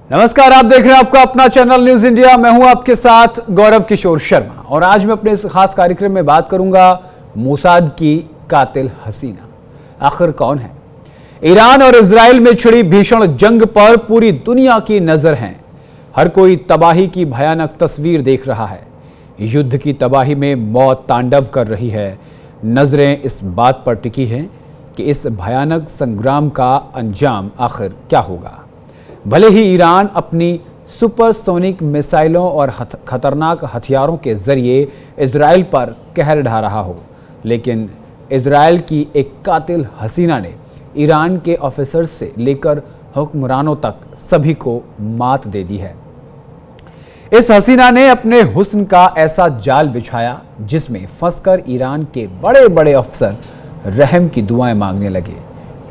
नमस्कार, आप देख रहे हैं आपका अपना चैनल न्यूज इंडिया। मैं हूं आपके साथ गौरव किशोर शर्मा और आज मैं अपने इस खास कार्यक्रम में बात करूंगा मोसाद की कातिल हसीना आखिर कौन है। ईरान और इजराइल में छिड़ी भीषण जंग पर पूरी दुनिया की नजर है। हर कोई तबाही की भयानक तस्वीर देख रहा है। युद्ध की तबाही में मौत तांडव कर रही है। नजरें इस बात पर टिकी हैं कि इस भयानक संग्राम का अंजाम आखिर क्या होगा। भले ही ईरान अपनी सुपरसोनिक मिसाइलों और खतरनाक हथियारों के जरिए इजराइल पर कहर ढा रहा हो, लेकिन इजराइल की एक कातिल हसीना ने ईरान के ऑफिसर्स से लेकर हुक्मरानों तक सभी को मात दे दी है। इस हसीना ने अपने हुस्न का ऐसा जाल बिछाया जिसमें फंसकर ईरान के बड़े बड़े अफसर रहम की दुआएं मांगने लगे।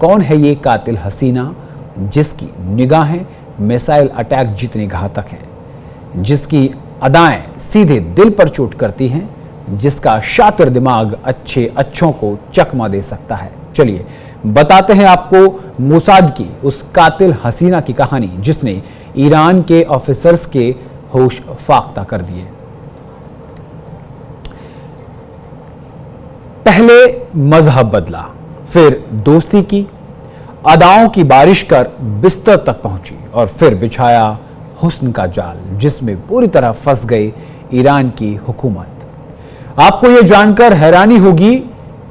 कौन है ये कातिल हसीना जिसकी निगाहें मिसाइल अटैक जितनी घातक हैं, जिसकी अदाएं सीधे दिल पर चोट करती हैं, जिसका शातिर दिमाग अच्छों को चकमा दे सकता है। चलिए बताते हैं आपको मोसाद की उस कातिल हसीना की कहानी जिसने ईरान के ऑफिसर्स के होश फाख्ता कर दिए। पहले मजहब बदला, फिर दोस्ती की, अदाओं की बारिश कर बिस्तर तक पहुंची और फिर बिछाया हुस्न का जाल जिसमें पूरी तरह फंस गई ईरान की हुकूमत। आपको यह जानकर हैरानी होगी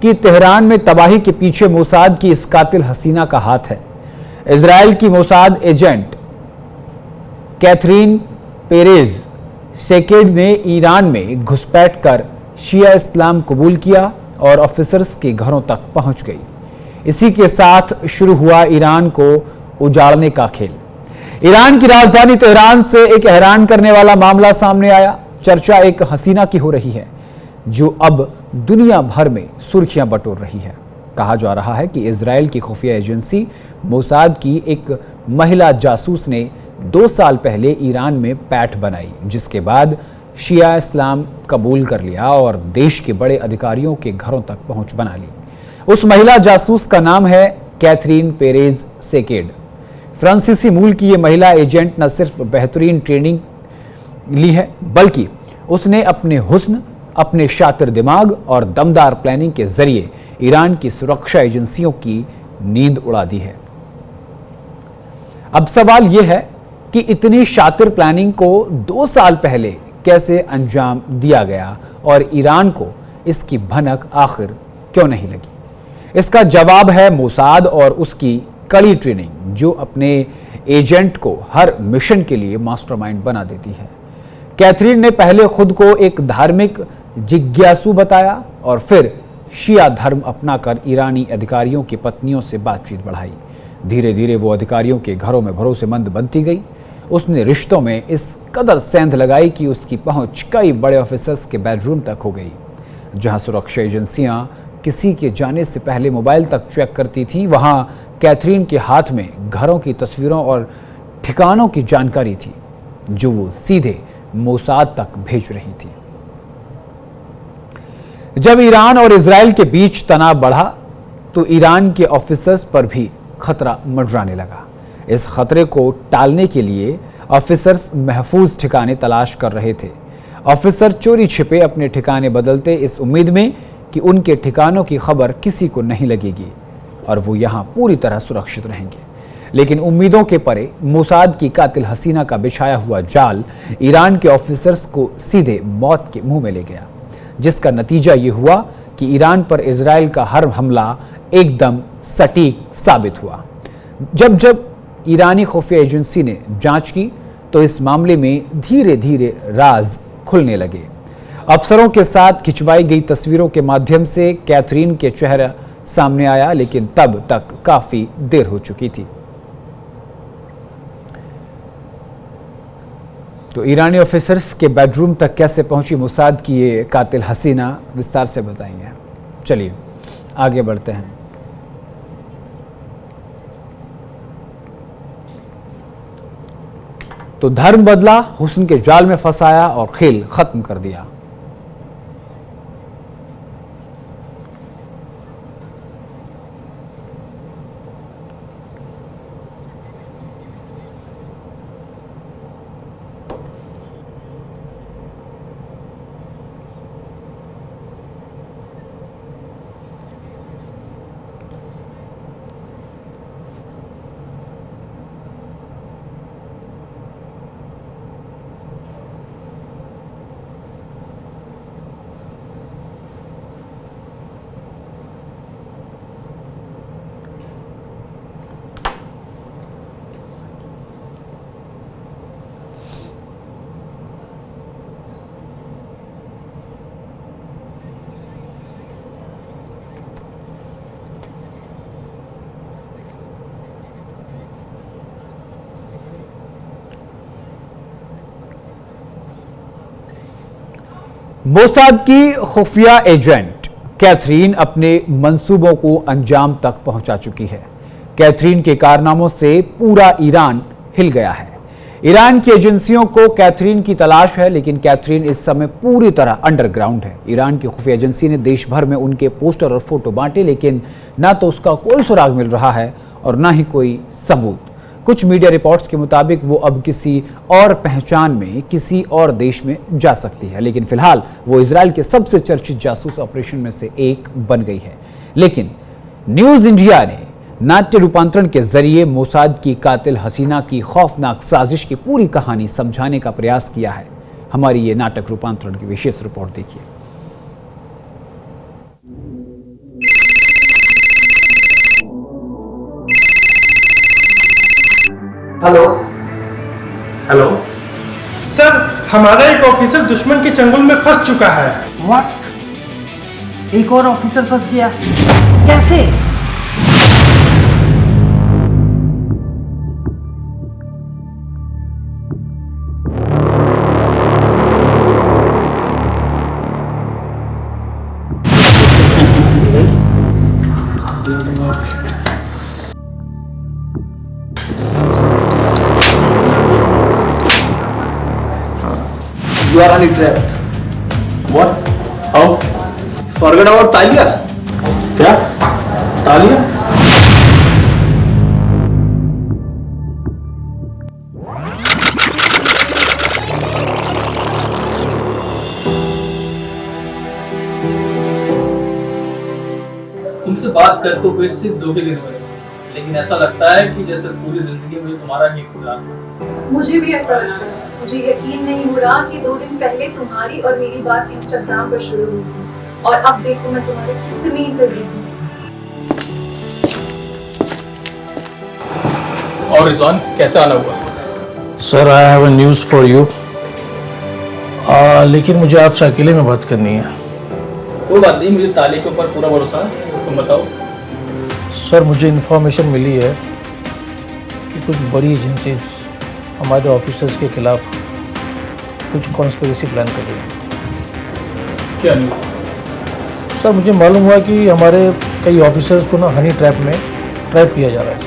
कि तेहरान में तबाही के पीछे मोसाद की इस कातिल हसीना का हाथ है। इजराइल की मोसाद एजेंट कैथरीन पेरेज सेकेड ने ईरान में घुसपैठ कर शिया इस्लाम कबूल किया और ऑफिसर्स के घरों तक पहुंच गई। इसी के साथ शुरू हुआ ईरान को उजाड़ने का खेल। ईरान की राजधानी तेहरान से एक हैरान करने वाला मामला सामने आया। चर्चा एक हसीना की हो रही है जो अब दुनिया भर में सुर्खियां बटोर रही है। कहा जा रहा है कि इजराइल की खुफिया एजेंसी मोसाद की एक महिला जासूस ने 2 साल पहले ईरान में पैठ बनाई, जिसके बाद शिया इस्लाम कबूल कर लिया और देश के बड़े अधिकारियों के घरों तक पहुंच बना ली। उस महिला जासूस का नाम है कैथरीन पेरेज सेकेड। फ्रांसीसी मूल की यह महिला एजेंट न सिर्फ बेहतरीन ट्रेनिंग ली है, बल्कि उसने अपने हुस्न, अपने शातिर दिमाग और दमदार प्लानिंग के जरिए ईरान की सुरक्षा एजेंसियों की नींद उड़ा दी है। अब सवाल यह है कि इतनी शातिर प्लानिंग को 2 साल पहले कैसे अंजाम दिया गया और ईरान को इसकी भनक आखिर क्यों नहीं लगी। इसका जवाब है मोसाद और उसकी कड़ी ट्रेनिंग जो अपने एजेंट को हर मिशन के लिए मास्टरमाइंड बना देती है। कैथरीन ने पहले खुद को एक धार्मिक जिज्ञासु बताया और फिर शिया धर्म अपनाकर ईरानी अधिकारियों की पत्नियों से बातचीत बढ़ाई। धीरे धीरे वो अधिकारियों के घरों में भरोसेमंद बनती गई। उसने रिश्तों में इस कदर सेंध लगाई कि उसकी पहुंच कई बड़े ऑफिसर्स के बेडरूम तक हो गई। जहां सुरक्षा एजेंसियां किसी के जाने से पहले मोबाइल तक चेक करती थीं, वहां कैथरीन के हाथ में घरों की तस्वीरों और ठिकानों की जानकारी थी जो वो सीधे मोसाद तक भेज रही थी। जब ईरान और इजराइल के बीच तनाव बढ़ा तो ईरान के ऑफिसर्स पर भी खतरा मंडराने लगा। इस खतरे को टालने के लिए ऑफिसर्स महफूज ठिकाने तलाश कर रहे थे। ऑफिसर चोरी छिपे अपने ठिकाने बदलते इस उम्मीद में कि उनके ठिकानों की खबर किसी को नहीं लगेगी और वो यहां पूरी तरह सुरक्षित रहेंगे। लेकिन उम्मीदों के परे मोसाद की कातिल हसीना का बिछाया हुआ जाल ईरान के ऑफिसर्स को सीधे मौत के मुंह में ले गया, जिसका नतीजा ये हुआ कि ईरान पर इजराइल का हर हमला एकदम सटीक साबित हुआ। जब जब ईरानी खुफिया एजेंसी ने जांच की तो इस मामले में धीरे धीरे राज खुलने लगे। अफसरों के साथ खिंचवाई गई तस्वीरों के माध्यम से कैथरीन के चेहरा सामने आया, लेकिन तब तक काफी देर हो चुकी थी। तो ईरानी ऑफिसर्स के बेडरूम तक कैसे पहुंची मोसाद की ये कातिल हसीना, विस्तार से बताएंगे। चलिए आगे बढ़ते हैं। तो धर्म बदला, हुस्न के जाल में फंसाया और खेल खत्म कर दिया। मोसाद की खुफिया एजेंट कैथरीन अपने मंसूबों को अंजाम तक पहुंचा चुकी है। कैथरीन के कारनामों से पूरा ईरान हिल गया है। ईरान की एजेंसियों को कैथरीन की तलाश है, लेकिन कैथरीन इस समय पूरी तरह अंडरग्राउंड है। ईरान की खुफिया एजेंसी ने देश भर में उनके पोस्टर और फोटो बांटे, लेकिन ना तो उसका कोई सुराग मिल रहा है और ना ही कोई सबूत। कुछ मीडिया रिपोर्ट्स के मुताबिक वो अब किसी और पहचान में किसी और देश में जा सकती है, लेकिन फिलहाल वो इजराइल के सबसे चर्चित जासूस ऑपरेशन में से एक बन गई है। लेकिन न्यूज इंडिया ने नाट्य रूपांतरण के जरिए मोसाद की कातिल हसीना की खौफनाक साजिश की पूरी कहानी समझाने का प्रयास किया है। हमारी ये नाटक रूपांतरण की विशेष रिपोर्ट देखिए। हेलो हेलो सर, हमारा एक ऑफिसर दुश्मन के चंगुल में फंस चुका है। व्हाट? एक और ऑफिसर फंस गया? कैसे? You are honey trapped. What? How? Forget about तालिया? क्या? तालिया? तुमसे बात करते हुए सिर्फ 2 ही दिन हुए, लेकिन ऐसा लगता है कि जैसे पूरी जिंदगी मुझे तुम्हारा ही इंतजार था। मुझे भी ऐसा लगता है। मुझे यकीन नहीं हो रहा कि 2 दिन पहले तुम्हारी और मेरी बात इंस्टाग्राम पर शुरू हुई थी और अब देखो मैं तुम्हारे कितनी करीब हूँ। और रिजवान, कैसा आना हुआ? Sir, I have a news for you. लेकिन मुझे आपसे अकेले में बात करनी है। कोई बात नहीं, मुझे ताली के ऊपर पूरा भरोसा है। तुम बताओ। सर, मुझे इन्फॉर्मेशन मिली है कि कुछ बड़ी एजेंसीज हमारे ऑफिसर्स के खिलाफ कुछ कॉन्स्पिरेसी प्लान कर रही है। क्या नहीं? सर, मुझे मालूम हुआ कि हमारे कई ऑफिसर्स को ना हनी ट्रैप में ट्रैप किया जा रहा है।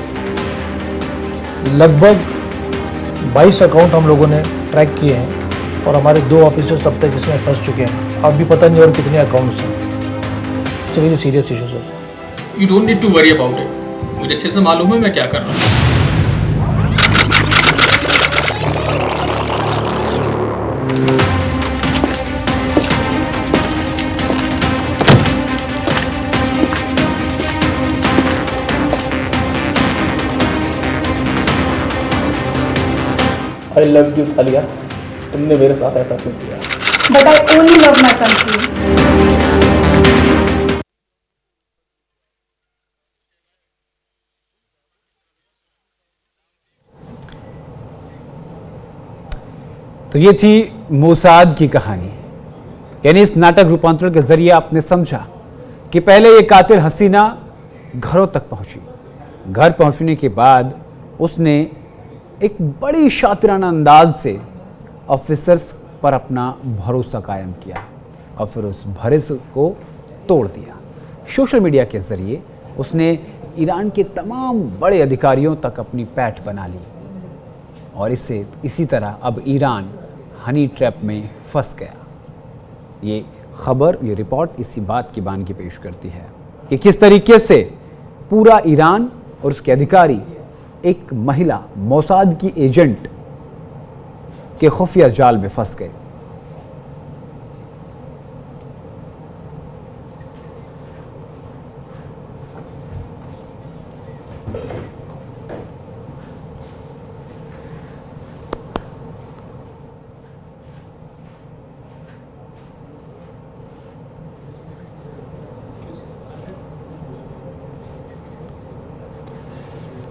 लगभग 22 अकाउंट हम लोगों ने ट्रैक किए हैं और हमारे 2 ऑफिसर्स अब तक इसमें फंस चुके हैं। अब भी पता नहीं और कितने अकाउंट्स हैं। It's very serious issue sir. You don't need to worry about it. मुझे अच्छे से मालूम है मैं क्या कर रहा हूँ। आई लव यू तालिया, तुमने मेरे साथ ऐसा क्यों किया? But I only love my country. तो ये थी मोसाद की कहानी। यानी इस नाटक रूपांतरण के जरिए आपने समझा कि पहले ये कातिल हसीना घरों तक पहुंची। घर पहुंचने के बाद उसने एक बड़ी शातिराना अंदाज से ऑफिसर्स पर अपना भरोसा कायम किया और फिर उस भरोसे को तोड़ दिया। सोशल मीडिया के जरिए उसने ईरान के तमाम बड़े अधिकारियों तक अपनी पैठ बना ली और इसी तरह अब ईरान हनी ट्रैप में फंस गया। ये खबर, ये रिपोर्ट इसी बात की बानगी पेश करती है कि किस तरीके से पूरा ईरान और उसके अधिकारी एक महिला मोसाद की एजेंट के खुफिया जाल में फंस गए।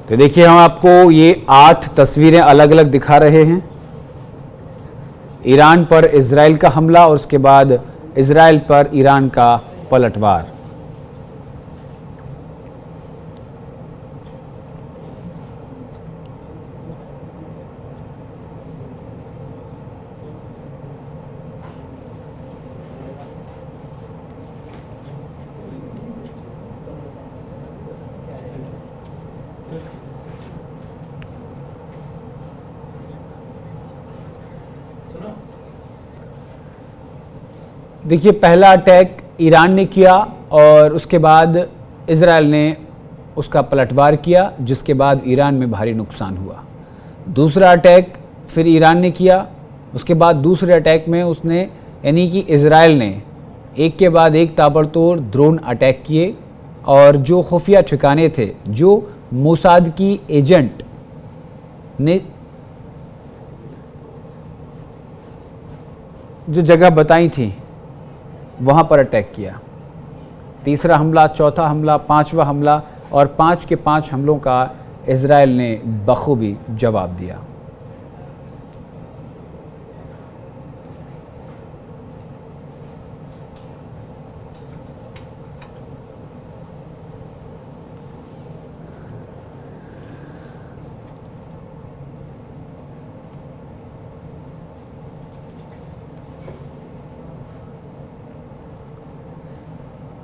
तो देखिए, हम आपको ये 8 तस्वीरें अलग अलग दिखा रहे हैं। ईरान पर इजराइल का हमला और उसके बाद इजराइल पर ईरान का पलटवार। देखिए, पहला अटैक ईरान ने किया और उसके बाद इजराइल ने उसका पलटवार किया, जिसके बाद ईरान में भारी नुकसान हुआ। दूसरा अटैक फिर ईरान ने किया, उसके बाद दूसरे अटैक में उसने यानी कि इजराइल ने एक के बाद एक ताबड़तोड़ ड्रोन अटैक किए और जो खुफिया ठिकाने थे, जो मोसाद की एजेंट ने जो जगह बताई थी वहाँ पर अटैक किया। तीसरा हमला, चौथा हमला, पांचवा हमला और 5 के 5 हमलों का इजराइल ने बखूबी जवाब दिया।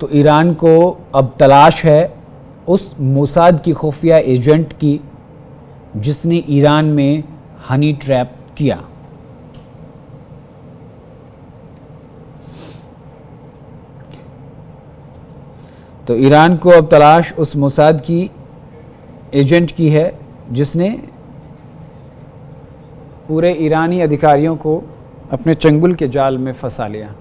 तो ईरान को अब तलाश है उस मोसाद की खुफिया एजेंट की जिसने ईरान में हनी ट्रैप किया। तो ईरान को अब तलाश उस मोसाद की एजेंट की है जिसने पूरे ईरानी अधिकारियों को अपने चंगुल के जाल में फंसा लिया।